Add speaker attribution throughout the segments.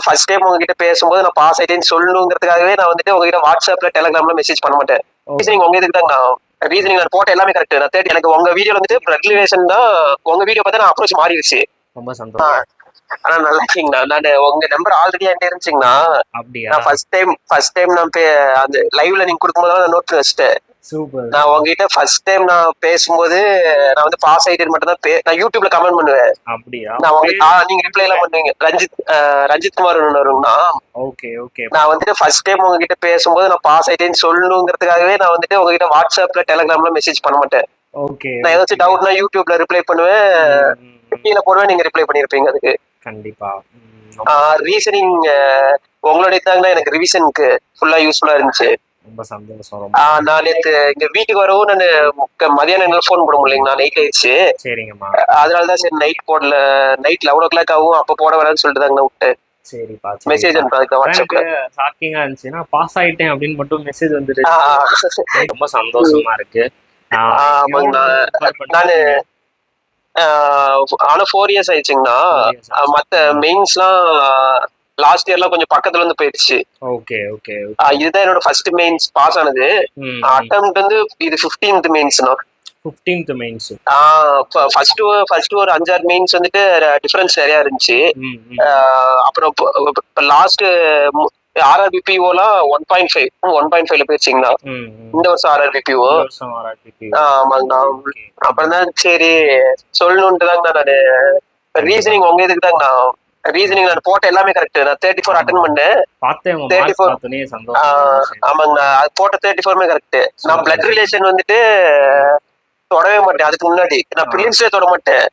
Speaker 1: First time உங்ககிட்ட பேசும்போது நான் பாஸ் ஆயிட்டேன்னு சொல்லணுங்கிறதுக்காகவே நான் வந்துட்டு உங்ககிட்ட வாட்ஸ்அப்ல டெலிகிராம்ல மெசேஜ் பண்ண மாட்டேன். ரீசனிங் உங்க இதுக்கு தான் ரீசனிங் நான் போட்ட எல்லாமே கரெக்ட். நான் தேடி எனக்கு உங்க வீடியோ வந்துட்டு பிளட் ரிலேஷன் தான். உங்க வீடியோ பார்த்தா நான் அப்ரோச் மாறிடுச்சு.
Speaker 2: ரொம்ப சந்தோஷம்.
Speaker 1: ஆனா நல்லா இருக்கீங்கண்ணா. நான் உங்க நம்பர் ஆல்ரெடி என்கிட்ட இருந்துச்சுங்கண்ணா.
Speaker 2: அப்படியா?
Speaker 1: நான் ஃபர்ஸ்ட் டைம் நான் அந்த லைவ்ல நீங்க கொடுக்கும்போது நான் நோட் வச்சுட்டேன்.
Speaker 2: சூப்பர்.
Speaker 1: நான் உங்ககிட்ட ஃபர்ஸ்ட் டைம் நான் பேசும்போது நான் வந்து பாஸ் ஆயிட்டேன்னு மட்டும் தான் நான் யூடியூப்ல கமெண்ட் பண்ணுவேன்.
Speaker 2: அப்படியா?
Speaker 1: நான் நீங்க ரிப்ளை எல்லாம் பண்ணுவீங்க. ரஞ்சித் குமார் வருங்கண்ணா.
Speaker 2: Okay okay.
Speaker 1: நான் வந்துட்டு ஃபர்ஸ்ட் டைம் உங்ககிட்ட பேசும்போது நான் பாஸ் ஆயிட்டேன்னு சொல்லணுங்கிறதுக்காகவே நான் வந்துட்டு உங்ககிட்ட வாட்ஸ்அப்ல டெலிகிராம்ல மெசேஜ் பண்ண மாட்டேன்.
Speaker 2: ஓகே.
Speaker 1: நான் ஏதாச்சும் டவுட்னா யூடியூப்ல ரிப்ளை பண்ணுவேன், கீழே போடுவேன், நீங்க ரிப்ளை பண்ணிருப்பீங்க. அதுக்கு
Speaker 2: கண்டிப்பா
Speaker 1: ரீசனிங் உங்களுடைய தாங்க எனக்கு ரிவிஷனுக்கு ஃபுல்லா யூஸ்ஃபுல்லா இருந்துச்சு.
Speaker 2: ரொம்ப சந்தோஷம்.
Speaker 1: நான் நேத்து இங்க வீட்டுக்கு வரவும் நான் மதியானம் போன் போட முடியலைங்க. நான் நைட் ஆயிடுச்சு.
Speaker 2: சரிங்கம்மா.
Speaker 1: அதனாலதான் சரி நைட் போடல. நைட் 11 ஆகும், அப்ப போட வரேன்னு சொல்லிட்டு தாங்க விட்டேன்.
Speaker 2: சரிப்பா.
Speaker 1: மெசேஜ் அனுப்புறதுக்கு வாட்ஸ்அப்ல
Speaker 2: ஷாக்கிங்கா இருந்துச்சுன்னா பாஸ் ஆயிட்டேன் அப்படின்னு மட்டும் மெசேஜ் வந்துட்டு ரொம்ப சந்தோஷமா இருக்கு.
Speaker 1: நானு ஆனா 4 இயர்ஸ் ஆயிடுச்சுங்கண்ணா. மத்த மெயின்ஸ்லாம் லாஸ்ட் இயர்லாம் கொஞ்சம் பக்கத்துல இருந்து போயிடுச்சு.
Speaker 2: Okay okay.
Speaker 1: இதுதான் என்னோட ஃபர்ஸ்ட் மெயின்ஸ் பாஸ் ஆனது. அட்டெம்ப்ட் வந்து இது 15th மெயின்ஸ்னா.
Speaker 2: 15th mains.
Speaker 1: ஃபர்ஸ்ட் ஒரு 5-6 மெயின்ஸ் வந்துட்டு டிஃபரன்ஸ் நிறைய இருந்துச்சு. அப்புறம் லாஸ்ட் ஆர்ஆர்பிபிஓலாம் 1.5ல போயிடுச்சிங்கண்ணா. இந்த வருஷம் ஆர்ஆர்பிபிஓ. ஆமாங்கண்ணா. அப்புறம் தான் சரி சொல்லணும்ட்டு தாங்கண்ணா. நான் ரீசனிங் உங்க இதுக்கு தாங்கண்ணா. ரீசனிங் நான் போட்ட எல்லாமே கரெக்ட். நான் 34 அட்டெண்ட் பண்ணேன். 34. ஆமாங்கண்ணா. அது போட்ட 34மே கரெக்ட். நான் பிளட் ரிலேஷன் வந்துட்டு தொடவே மாட்டேன். அதுக்கு முன்னாடி நான் பிரிலிம்ஸ்லயே தொட மாட்டேன்.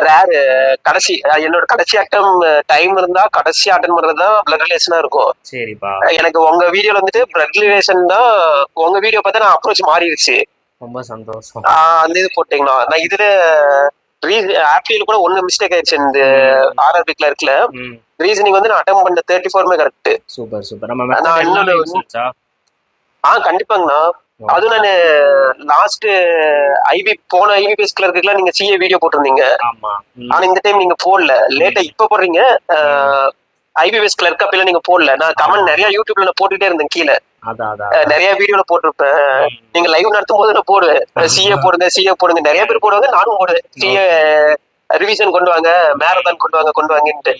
Speaker 1: ரேர். கடைசி என்னோட கடைசி அட்டம் டைம் இருந்தா கடைசி அட்டன் பண்றதுதான் பிளட் ரிலேஷனா இருக்கும். சரிப்பா. எனக்கு உங்க வீடியோல வந்துட்டு பிளட் ரிலேஷன் தான். உங்க வீடியோ பார்த்தா நான் அப்ரோச் மாறிடுச்சு.
Speaker 2: ரொம்ப சந்தோஷம்.
Speaker 1: அந்த இது போட்டீங்களா? நான் இதுல ஆப்டில கூட ஒன்னு மிஸ்டேக் ஆயிடுச்சு. இந்த ஆர்ஆர்பி கிளர்க்ல ரீசனிங் வந்து நான் அட்டம் பண்ண 34மே கரெக்ட்.
Speaker 2: Super super. நான் இன்னொரு
Speaker 1: கண்டிப்பாங்கண்ணா. அது நான் லாஸ்ட் போன ஐபிபிஎஸ் கிளர்க்குலாம் நீங்க சிஏ வீடியோ போட்டிருந்தீங்க. ஆனா இந்த டைம் நீங்க போடல. லேட்டா இப்ப போடுறீங்க. ஐபிபிஎஸ் கிளர்க் அப்பெல்லாம் நீங்க போடல. நான் கமெண்ட் நிறைய யூடியூப்ல நான் போட்டுட்டே இருந்தேன். கீழே நிறைய வீடியோல போட்டிருப்பேன். நீங்க லைவ் நடத்தும் போது நான் போடுவேன், சிஏ போடுங்க. நிறைய பேர் போடுவாங்க, நானும் போடுவேன். சிஏ ரிவிஷன் கொண்டு வாங்க, மேரத்தான் கொண்டு வாங்கன்ட்டு.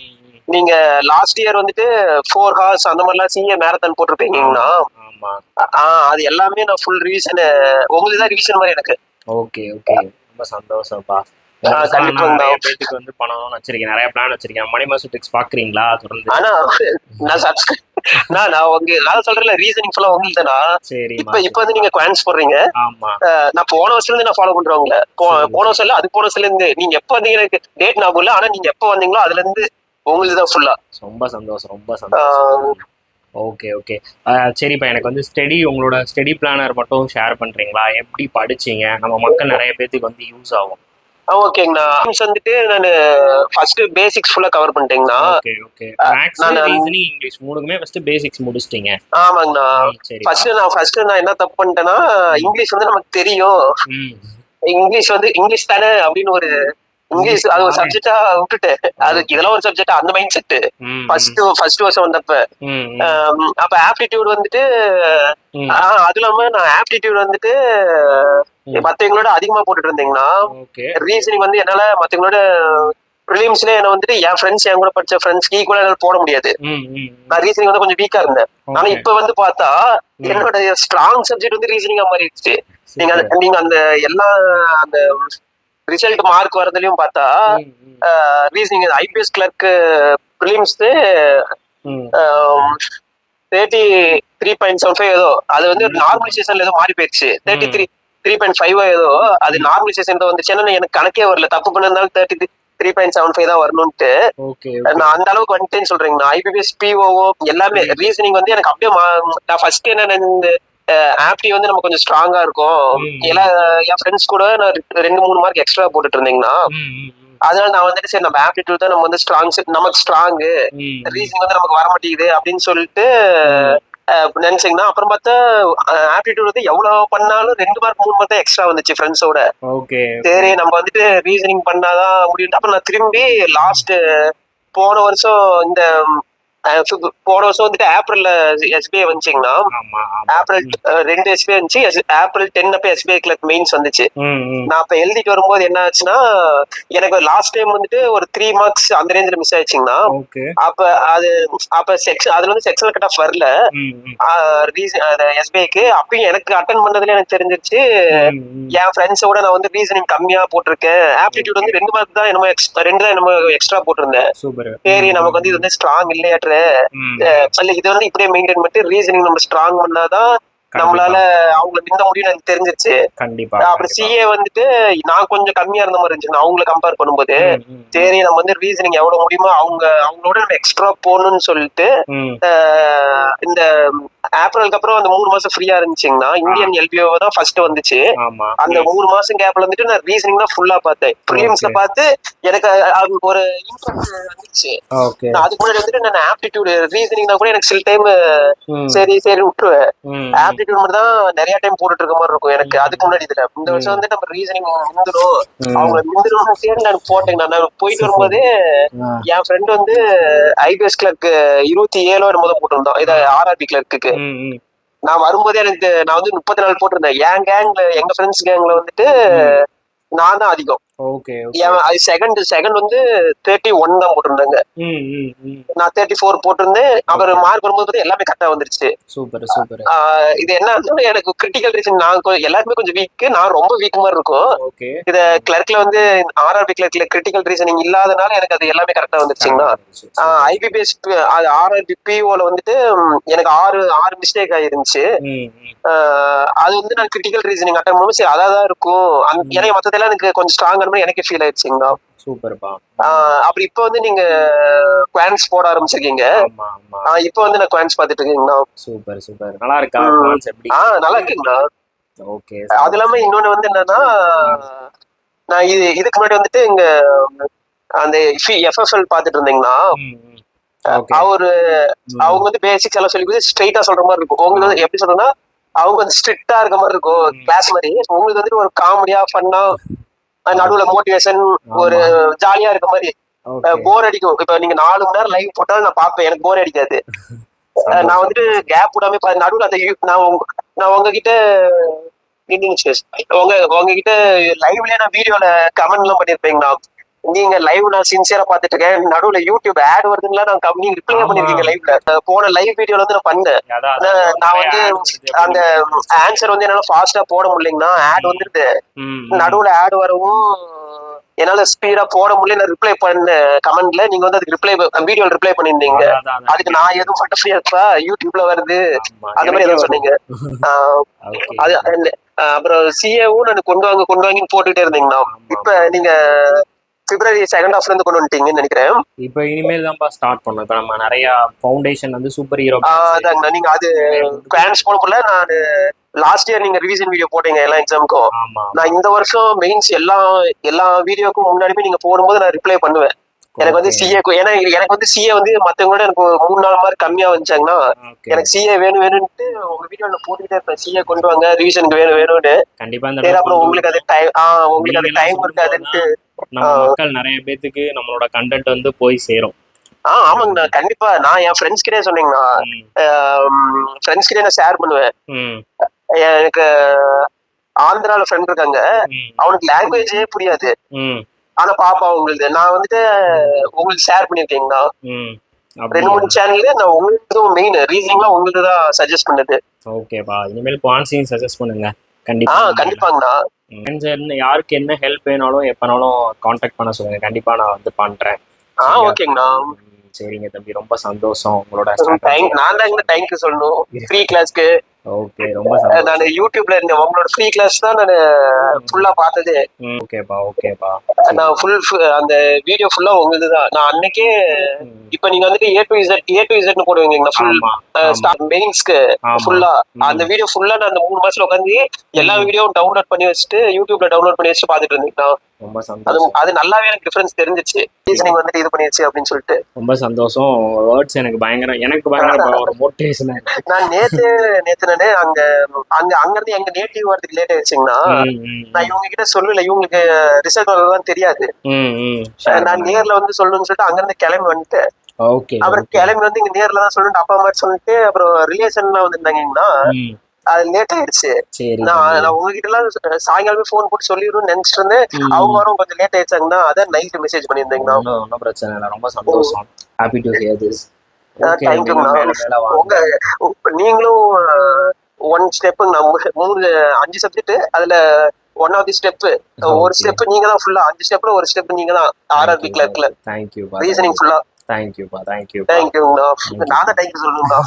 Speaker 1: நீங்க லாஸ்ட் இயர் வந்துட்டு 4 ஹார்ஸ் அந்த மாதிரிலாம் சிஏ மேரத்தான் போட்டிருப்பீங்கன்னா அது எல்லாமே நான் ஃபுல் ரிவிஷன் உங்களுக்கு தான் ரிவிஷன் மாதிரி எனக்கு.
Speaker 2: Okay okay. ரொம்ப சந்தோஷம்ப்பா. பேத்துக்கு வந்து பண்ணணும்னு வச்சிருக்கேன். நிறைய பிளான் வச்சிருக்கேன். மணி மாசம் டிக்ஸ் பாக்குறீங்களா தொடர்ந்து?
Speaker 1: ஆனா நான் சொல்றேன்ல ரீசனிங் ஃபுல்லா உங்களுக்கு தானா. சரி. இப்ப வந்து நீங்க குவான்ஸ் போடுறீங்க. ஆமா. நான் போன வருஷத்துல இருந்து நான் ஃபாலோ பண்றவங்கள. போன வருஷம் இல்ல, அது போன வருஷத்துல இருந்து. நீங்க எப்ப வந்தீங்க எனக்கு டேட் ஞாபகம் இல்ல. ஆனா நீங்க எப்ப வந்தீங்களோ அதுல இருந்து உங்களுக்கு தான் ஃபுல்லா.
Speaker 2: ரொம்ப சந்தோஷம். ரொம்ப சந்தோஷம். Okay okay. சரிப்பா. எனக்கு வந்து உங்களோட ஸ்டடி பிளானர் மட்டும் ஷேர் பண்றீங்களா? எப்படி படிச்சீங்க? நம்ம மக்கள் நிறைய பேத்துக்கு வந்து யூஸ் ஆகும்.
Speaker 1: ஓகேங்கண்ணா. வந்துட்டு நான் ஃபர்ஸ்ட் பேசிக்ஸ் ஃபுல்லா கவர் பண்ணிட்டேங்கண்ணா.
Speaker 2: Okay okay. Maths, reasoning, English மூணுக்குமே ஃபர்ஸ்ட் பேசிக்ஸ் முடிச்சிட்டீங்க.
Speaker 1: ஆமாங்கண்ணா. ஃபர்ஸ்ட் நான் என்ன தப்பு பண்ணிட்டேன்னா, இங்கிலீஷ் வந்து நமக்கு தெரியும். இங்கிலீஷ் தானே அப்படின்னு ஒரு இங்கிலீஷ் அது ஒரு சப்ஜெக்டா விட்டுட்டேன். அது இதெல்லாம் ஒரு சப்ஜெக்ட் அந்த மைண்ட் செட் ஃபர்ஸ்ட் வருஷம் வந்தப்ப. அப்ப ஆப்டிடியூட் வந்துட்டு அது இல்லாம நான் ஆப்டிடியூட் வந்துட்டு மத்தவங்களோட அதிகமா போட்டுட்டு இருந்தீங்கன்னா, ரீசனிங் வந்து என்னால மத்தவங்களோட ப்ரிலிம்ஸ்ல என்ன வந்துட்டு என் ஃப்ரெண்ட்ஸ் என் கூட படிச்ச ஃப்ரெண்ட்ஸ்க்கு ஈக்குவலா என்னால போட முடியாது. நான் ரீசனிங் வந்து கொஞ்சம் வீக்கா இருந்தேன். ஆனா இப்ப வந்து பார்த்தா என்னோட ஸ்ட்ராங் சப்ஜெக்ட் வந்து ரீசனிங்கா மாறிடுச்சு. நீங்க அந்த எல்லா அந்த ரிசல்ட் மார்க் வரதுலயும் பார்த்தா ரீசனிங் ஐபிஎஸ் கிளர்க் ப்ரிலிம்ஸ் 33.75 ஏதோ. அது வந்து நார்மலைசேஷன்ல ஏதோ மாறி போயிடுச்சு. 33.5 ஏதோ. அது நார்மலைசேஷன் வந்துச்சுன்னா எனக்கு கணக்கே வரல. தப்பு பண்ணதுனால 33.75 தான் வரணும்ட்டு நான் அந்த அளவுக்கு வந்துட்டேன்னு சொல்றேங்க. ஐபிபிஎஸ் பிஓ எல்லாமே ரீசனிங் வந்து எனக்கு அப்படியே நான் ஃபர்ஸ்ட் என்ன இந்த ஆப்டி வந்து நம்ம கொஞ்சம் ஸ்ட்ராங்கா இருக்கும். எல்லாம் என் ஃப்ரெண்ட்ஸ் கூட நான் 2-3 மார்க் எக்ஸ்ட்ரா போட்டுட்டு இருந்தீங்கன்னா, அதனால நான் வந்துட்டு சரி நம்ம ஆப்டிடியூட் தான் நம்ம வந்து நமக்கு ஸ்ட்ராங், ரீசனிங் வந்து நமக்கு வர மாட்டேங்குது அப்படின்னு சொல்லிட்டு நினைச்சீங்கன்னா, அப்புறம் பார்த்தா ஆப்டிடியூட் வந்து எவ்வளவு பண்ணாலும் 2 மார்க் 3 மார்க் தான் எக்ஸ்ட்ரா வந்துச்சு ஃப்ரெண்ட்ஸோட. சரி நம்ம வந்துட்டு ரீசனிங் பண்ணாதான் முடியும். அப்புறம் நான் திரும்பி லாஸ்ட் போன வருஷம் இந்த போன வருஷம் வந்துட்டு ஏப்ரல்ல எஸ்பிஐ வந்துச்சுங்கண்ணா.
Speaker 2: ஆமா
Speaker 1: ஏப்ரல் 2 எஸ்பிஐ இருந்துச்சு. ஏப்ரல் 10 அப்ப எஸ்பிஐ கிளர்க் மெயின்ஸ் வந்துச்சு. நான் அப்ப எழுதிட்டு வரும்போது என்ன ஆச்சுன்னா, எனக்கு லாஸ்ட் டைம் வந்துட்டு ஒரு 3 மார்க்ஸ் அந்த ரேஞ்சில மிஸ் ஆயிடுச்சுங்கண்ணா. அப்ப அது அதுல வந்து செக்ஷனல் கட் ஆஃப் வரல எஸ்பிஐக்கு. அப்பயும் எனக்கு அட்டன் பண்ணதுல எனக்கு தெரிஞ்சிருச்சு என் ஃப்ரெண்ட்ஸோட நான் வந்து ரீசனிங் கம்மியா போட்டிருக்கேன். ஆப்டிடியூட் வந்து 2 மார்க் தான் என்னமோ 2 தான் என்னமோ எக்ஸ்ட்ரா போட்டிருந்தேன். சரி நமக்கு வந்து இது வந்து ஸ்ட்ராங் இல்லையாட்டு இது வந்து இப்படியே மெயின்டைன் பண்ணிட்டு ரீசனிங் நம்ம ஸ்ட்ராங் பண்ணாதான் நம்மளால அவங்களை மிந்த முடியும் எனக்கு தெரிஞ்சிருச்சு.
Speaker 2: கண்டிப்பா.
Speaker 1: அப்படி சிஏ வந்துட்டு நான் கொஞ்சம் கம்மியா இருந்த மாதிரி இருந்துச்சு அவங்களை கம்பேர் பண்ணும்போது. சரி நம்ம வந்து ரீசனிங் எவ்வளவு முடியுமோ அவங்களோட நம்ம எக்ஸ்ட்ரா போகணும்னு சொல்லிட்டு இந்த ஏப்ரலுக்கு அப்புறம் அந்த 3 மாசம் ஃப்ரீயா இருந்துச்சுங்கன்னா இந்தியன் எல்பிஓ தான் ஃபர்ஸ்ட் வந்துச்சு. அந்த 3 மாசம் கேப்ல வந்துட்டு நான் ரீசனிங் தான் ஃபுல்லா பார்த்தேன். ப்ரிலிம்ஸ்ல பார்த்து எனக்கு ஒரு இன்ட்ரெஸ்ட் வந்துச்சு. அதுக்கு முன்னாடி வந்துட்டு நான் ஆப்டிடியூட் ரீசனிங் தான் கூட எனக்கு சில டைம் சரி விட்டுருவேன். ஆப்டிடியூட் மட்டும் தான் நிறைய டைம் போட்டுட்டு இருக்க மாதிரி இருக்கும் எனக்கு. அதுக்கு முன்னாடி இதுல இந்த வருஷம் வந்து நம்ம ரீசனிங் முந்துடும் அவங்க முந்துடும் சரி நான் போட்டேன். நான் போயிட்டு வரும்போது என் ஃப்ரெண்ட் வந்து ஐபிஎஸ் கிளர்க் 27 முதல் போட்டிருந்தோம் இதை ஆர்ஆர்பி கிளர்க்கு. நான் வரும்போதே நான் வந்து 34 போட்டிருந்தேன். என் கேங்ல எங்க ஃப்ரெண்ட்ஸ் கேங்ல வந்துட்டு நான் தான் அதிகம். செகண்ட் வந்து 31 தான் போட்டிருந்தாங்க. நான் 34 போட்டிருந்தேன். அப்புறம் மார்க் வரும்போது எல்லாமே கரெக்டா வந்துருச்சு. இது என்ன எனக்கு கிரிட்டிக்கல் ரீசன் நான் எல்லாருமே கொஞ்சம் வீக், நான் ரொம்ப வீக் மாதிரி இருக்கும். இத கிளர்க்ல வந்து ஆர்ஆர்பி கிளர்க்ல கிரிட்டிக்கல் ரீசனிங் இல்லாதனால எனக்கு அது எல்லாமே கரெக்டா வந்துருச்சுங்களா. ஐபிபிஎஸ் ஆர்ஆர்பி பிஓல வந்துட்டு எனக்கு 6 மிஸ்டேக் ஆயிருந்துச்சு. அது வந்து நான் கிரிட்டிக்கல் ரீசனிங் அட்டன் பண்ணும்போது சரி அதான் இருக்கும். எனக்கு மொத்தத்துல எனக்கு கொஞ்சம் ஸ்ட்ராங் எனக்கு ஃபீல் ஆயிடுச்சுங்களா.
Speaker 2: சூப்பர்ப்பா.
Speaker 1: அப்படி இப்ப வந்து நீங்க குவான்ஸ் போட ஆரம்பிச்சிருக்கீங்க. இப்ப வந்து நான் குவான்ஸ் பாத்துட்டு இருக்கீங்களா.
Speaker 2: சூப்பர் நல்லா இருக்கா குவான்ஸ் எப்படி?
Speaker 1: நல்லா இருக்குங்களா.
Speaker 2: ஓகே.
Speaker 1: அது இல்லாம இன்னொன்னு வந்து என்னன்னா நான் இதுக்கு முன்னாடி வந்துட்டு இங்க அந்த எஃப்எஃப்எல் பாத்துட்டு இருந்தீங்கன்னா அவங்க வந்து பேசிக்ஸ் எல்லாம் சொல்லி ஸ்ட்ரெயிட்டா சொல்ற மாதிரி இருக்கும். உங்களுக்கு வந்து எப்படி சொல்றேன்னா அவங்க வந்து ஸ்ட்ரிக்டா இருக்க மாதிரி இருக்கும் கிளாஸ் மாதிரி. உங்களுக்கு வந்துட்டு ஒரு காமெடியா ஃபன்னா நடுவுல மோட்டிவேஷன் ஒரு ஜாலியா இருக்க மாதிரி. போர் அடிக்கும். இப்ப நீங்க 4 மணி நேரம் லைவ் போட்டாலும் நான் பாப்பேன், எனக்கு போர் அடிக்காது. நான் வந்துட்டு கேப் விடாம நடுவுல அந்த நான் உங்ககிட்ட உங்ககிட்ட லைவ்லயே நான் வீடியோல கமெண்ட் எல்லாம் பண்ணிருப்பேங்கண்ணா. நீங்க லைவ் நான் சின்சியரா பாத்துட்டு இருக்கேன். நடுவுல யூடியூப் ஆட் வருதுங்களா நான் நீங்க ரிப்ளை பண்ணிருக்கீங்க லைவ்ல. போன லைவ் வீடியோல வந்து நான் பண்ணேன். நான் வந்து அந்த ஆன்சர் வந்து என்னால ஃபாஸ்டா போட முடியலைங்கண்ணா. ஆட் வந்துட்டு நடுவுல ஆட் வரவும் என்னால ஸ்பீடா போட முடியல. நான் ரிப்ளை பண்ண கமெண்ட்ல நீங்க வந்து அதுக்கு வீடியோல ரிப்ளை பண்ணிருந்தீங்க. அதுக்கு நான் எதுவும் மட்டும் ஃப்ரீயா யூடியூப்ல வருது அந்த மாதிரி எதாவது சொன்னீங்க. அப்புறம் சிஏவும் நான் கொண்டு வாங்கன்னு போட்டுட்டே இருந்தீங்கண்ணா. இப்ப நீங்க பிப்ரவரி 2nd ஹாஃப்ல இருந்து கொண்டு வந்துட்டீங்கன்னு நினைக்கிறேன்.
Speaker 2: இப்போ இனிமேல் தான் ஸ்டார்ட் பண்ணோம். இப்போ நம்ம நிறைய ஃபவுண்டேஷன் வந்து சூப்பர் ஹீரோ
Speaker 1: அதாங்கண்ணா. நீங்க அது கிளான்ஸ் போட முடியல. நான் லாஸ்ட் இயர் நீங்க ரிவிஷன் வீடியோ போட்டீங்க எல்லா எக்ஸாமுக்கும். நான் இந்த வருஷம் மெயின்ஸ் எல்லா வீடியோக்கும் முன்னாடியுமே நீங்க போடும்போது நான் ரிப்ளை பண்ணுவேன். எனக்கு வந்து சிஏ ஏன்னா எனக்கு வந்து சிஏ வந்து மத்தவங்களோட எனக்கு 3-4 மார்க் கம்மியா வந்துச்சாங்கன்னா எனக்கு சிஏ வேணும்ட்டு உங்க வீடியோல போட்டுக்கிட்டே இருப்பேன். சிஏ கொண்டு வாங்க ரிவிஷனுக்கு வேணும்னு.
Speaker 2: கண்டிப்பா.
Speaker 1: அப்புறம் உங்களுக்கு அது டைம் இருக்காதுன்ட்டு
Speaker 2: நம்ம மக்கள் நிறைய பேத்துக்கு நம்மளோட கண்டென்ட் வந்து போய் சேரும்.
Speaker 1: ஆமாங்கண்ணா கண்டிப்பா. நான் என் ஃப்ரெண்ட்ஸ் கிட்டே சொன்னீங்கண்ணா, ஃப்ரெண்ட்ஸ் கிட்டே நான் ஷேர் பண்ணுவேன். எனக்கு ஆந்திரால ஃப்ரெண்ட் இருக்காங்க. அவனுக்கு லாங்குவேஜே புரியாது. ஆனா பாப்பா உங்களுக்கு நான் வந்துட்டு உங்களுக்கு ஷேர் பண்ணிருக்கீங்கண்ணா. 2-3 சேனல்ல நான் உங்களுக்கு மெயின் ரீசனிங்லாம் உங்களுக்கு தான் சஜஸ்ட் பண்ணது.
Speaker 2: ஓகேப்பா. இனிமேல் குவான்ஸையும் சஜஸ்ட் பண்ணுங்க.
Speaker 1: கண்டிப்பாங்கண்ணா.
Speaker 2: யாருக்கு என்ன ஹெல்ப் வேணாலும் எப்பனாலும் கான்டாக்ட் பண்ண சொல்லுங்க. கண்டிப்பா நான் வந்து பண்றேன்.
Speaker 1: ஓகேங்கண்ணா.
Speaker 2: சரிங்க தம்பி, ரொம்ப சந்தோஷம் உங்களோட.
Speaker 1: நான் தான் தேங்க்யூ சொல்லணும் ஃப்ரீ கிளாஸ்க்கு.
Speaker 2: ஓகே, ரொம்ப சந்தோஷம்.
Speaker 1: நான் யூடியூப்ல இருந்தேன். உங்களோட ஃப்ரீ கிளாஸ் தான் நான் ஃபுல்லா பார்த்தது.
Speaker 2: ஓகேப்பா.
Speaker 1: நான் அந்த வீடியோ ஃபுல்லா உங்களுக்கு தான். நான் அன்னைக்கே இப்ப நீங்க வந்துட்டு A to Z போடுவீங்க ஃபுல் மெயின்ஸ்க்கு ஃபுல்லா அந்த வீடியோ ஃபுல்லா நான் அந்த 3 மாசத்துல உட்காந்து எல்லா வீடியோவும் டவுன்லோட் பண்ணி வச்சுட்டு யூடியூப்ல டவுன்லோட் பண்ணி வச்சுட்டு பாத்துட்டு இருந்தீங்கன்னா
Speaker 2: ரொம்ப சந்தோஷம்.
Speaker 1: அது நல்லாவே எனக்கு டிஃபரன்ஸ் தெரிஞ்சிச்சு. ரீசனிங் வந்துட்டு இது பண்ணிடுச்சு அப்படின்னு சொல்லிட்டு ரொம்ப
Speaker 2: சந்தோஷம். வேர்ட்ஸ் எனக்கு பயங்கர ஒரு மோட்டிவேஷனா இருக்கு.
Speaker 1: நான் நேத்து நானு அங்க அங்க அங்க இருந்து எங்க நேட்டிவ் வரதுக்கு லேட் ஆயிடுச்சுங்கண்ணா. நான் இவங்க கிட்ட சொல்லல, இவங்களுக்கு ரிசல்ட் வரதான் தெரியாது. நான் நேர்ல வந்து சொல்லணும்னு சொல்லிட்டு அங்க இருந்து கிளம்பி வந்துட்டேன். அப்புறம் கிளம்பி வந்து இங்க நேர்ல தான் சொல்லிட்டு அப்பா அம்மா சொல்லிட்டு அப்புறம் ரிலேஷன்லாம் வந்துருந்தாங்கன்னா அது லேட் ஆயிடுச்சு. நான் உங்ககிட்ட எல்லாம் சாயங்காலமே போன் போட்டு சொல்லிடுன்னு நினைச்சிட்டு இருந்தேன். அவங்க வரும் கொஞ்சம் லேட் ஆயிடுச்சாங்கன்னா அதான் நைட் மெசேஜ் பண்ணியிருந்தேங்கண்ணா.
Speaker 2: ஒன்றும் பிரச்சனை இல்லை, ரொம்ப சந்தோஷம். Happy to hear this.
Speaker 1: தேங்க்யூண்ணா. நீங்களும் ஒன் ஸ்டெப் 5 சப்ஜெக்ட், அதுல 1 ஆஃப் தி ஸ்டெப் ஒரு ஸ்டெப் நீங்க தான் ஃபுல்லா 5 ஸ்டெப்ல ஒரு ஸ்டெப் நீங்க தான் RRB கிளர்க்ல.
Speaker 2: தேங்க்யூ
Speaker 1: ரீசனிங் ஃபுல்லா.
Speaker 2: தேங்க்யூண்ணா.
Speaker 1: நான் தான் தேங்க்யூ சொல்லணும்ண்ணா.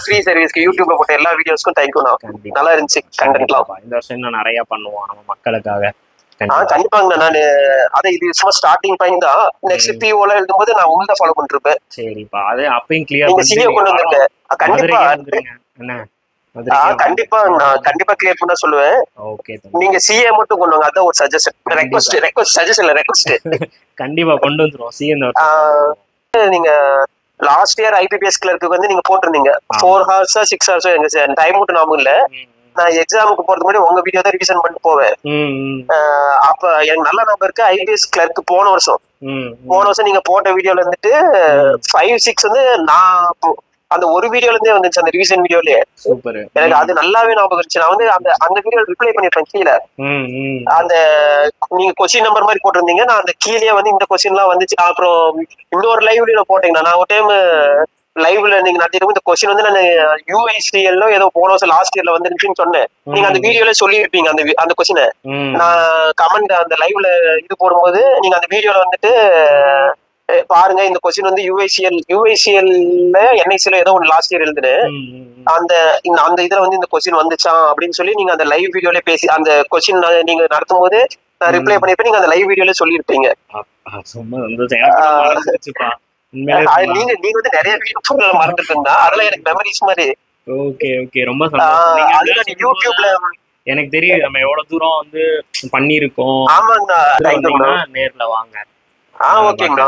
Speaker 1: ஃப்ரீ சர்வீஸ்க்கு யூடியூப்ல போட்ட எல்லா வீடியோஸ்க்கும் தேங்க்யூண்ணா. நல்லா இருந்துச்சு கண்டென்ட்லாம்.
Speaker 2: இந்த வருஷம் இன்னும் நிறைய பண்ணுவோம் நம்ம மக்களுக்காக.
Speaker 1: கண்டிப்பாங்கண்ணா. நானு அதை இது சும்மா ஸ்டார்டிங் பாயிண்ட் தான். நெக்ஸ்ட் PO எழுதும்போது நான் உங்களை ஃபாலோ பண்ணிருப்பேன்.
Speaker 2: சரிப்பா, அது அப்பயும் கிளியர்
Speaker 1: நீங்க CA கொண்டு வந்துருங்க. கண்டிப்பா கண்டிப்பா கிளியர் பண்ண சொல்லுவேன். நீங்க CA மட்டும் கொண்டு வாங்க, அதான் ஒரு சஜஷன். ரெக்வெஸ்ட் சஜஷன் இல்ல, ரெக்வெஸ்ட்.
Speaker 2: கண்டிப்பா கொண்டு வந்துருவோம் CA.
Speaker 1: நீங்க லாஸ்ட் இயர் IPPS கிளர்க்கு வந்து நீங்க போட்டிருந்தீங்க 4 hours 6 hours எங்க டைம் மட்டும் ஞாபகம் இல்ல. நான் எக்ஸாமுக்கு போறதுக்கு முன்னாடி உங்க வீடியோ தான் ரிவிஷன் பண்ணிட்டு போவேன். அப்ப எனக்கு நல்ல ஞாபகம் இருக்கு. IPS கிளர்க்கு போன வருஷம் நீங்க போட்ட வீடியோல இருந்துட்டு 5-6 வந்து நான் அந்த ஒரு வீடியோல இருந்தே வந்துச்சு, அந்த ரிவிஷன் வீடியோலயே. எனக்கு அது நல்லாவே ஞாபகம் இருந்துச்சு. நான் வந்து அந்த வீடியோ ரிப்ளை பண்ணிருப்பேன் கீழே. அந்த நீங்க கொஸ்டின் நம்பர் மாதிரி போட்டிருந்தீங்க, நான் அந்த கீழே வந்து இந்த கொஸ்டின் எல்லாம் வந்துச்சு. அப்புறம் இன்னொரு லைவ்ல போட்டீங்கன்னா நான் ஒரு டைம் லைவ்ல நீங்க நடத்திட்டு இந்த கொஸ்டின் வந்து நான் UICL ஏதோ போன வருஷம் லாஸ்ட் இயர்ல வந்துருச்சுன்னு சொன்னேன். நீங்க அந்த வீடியோல சொல்லியிருப்பீங்க அந்த கொஸ்டினை. நான் கமெண்ட் அந்த லைவ்ல இது போடும்போது நீங்க அந்த வீடியோல வந்துட்டு பாருங்க இந்த கொஸ்டின் வந்து UICL NICல ஏதோ ஒன்று லாஸ்ட் இயர் எழுதுனு அந்த இதுல வந்து இந்த கொஸ்டின் வந்துச்சா அப்படின்னு சொல்லி நீங்க அந்த லைவ் வீடியோல பேசி அந்த கொஸ்டின் நீங்க நடத்தும் போது நான் ரிப்ளை பண்ணிருப்பேன். நீங்க அந்த லைவ் வீடியோல சொல்லியிருப்பீங்க. நீங்க வந்து நிறைய வீடியோ மறந்துருக்கீங்க, அதெல்லாம் எனக்கு மெமரிஸ் மாதிரி.
Speaker 2: ரொம்ப சந்தோஷம். யூடியூப்ல எனக்கு தெரியும் நம்ம எவ்வளவு தூரம் வந்து பண்ணிருக்கோம்.
Speaker 1: ஆமாங்கண்ணா,
Speaker 2: நேர்ல வாங்க.
Speaker 1: ஓகேங்கண்ணா.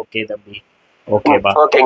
Speaker 2: ஓகே தம்பி. ஓகேப்பா.
Speaker 1: ஓகே.